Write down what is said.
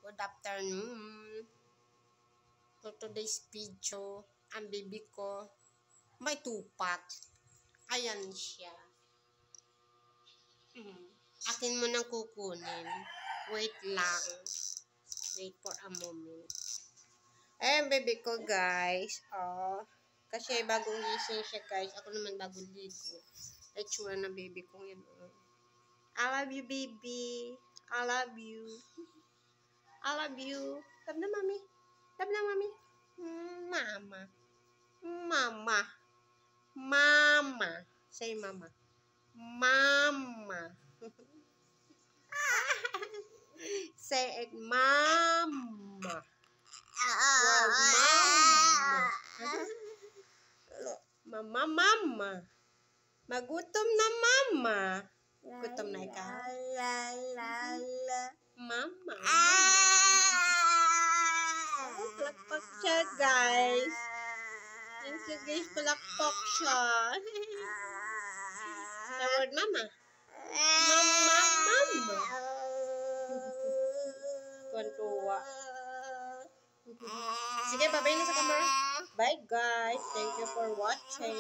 Good afternoon. For today's video, ang baby ko may tupat. Ayan siya. Akin mo nang kukunin. Wait lang. Wait for a moment. Ayan baby ko guys. Oh. Kasi bagong gising siya guys. Ako naman bagong ligo. Itsura na baby ko yan. I love you baby. I love you. I love you. Love na mami. Love na mami. Mama. Mama. Mama. Say mama. Mama. Say it, mama. Wow, mama. Mama, mama. Magutom na mama. Gutom na ikaw. Mama. Oh, palakpak siya, guys. Thank you, guys. Palakpak siya. The word mama. Mama, mama. Tuwan-tuwa. Sige, bye-bye na sa camera. Bye, guys. Thank you for watching.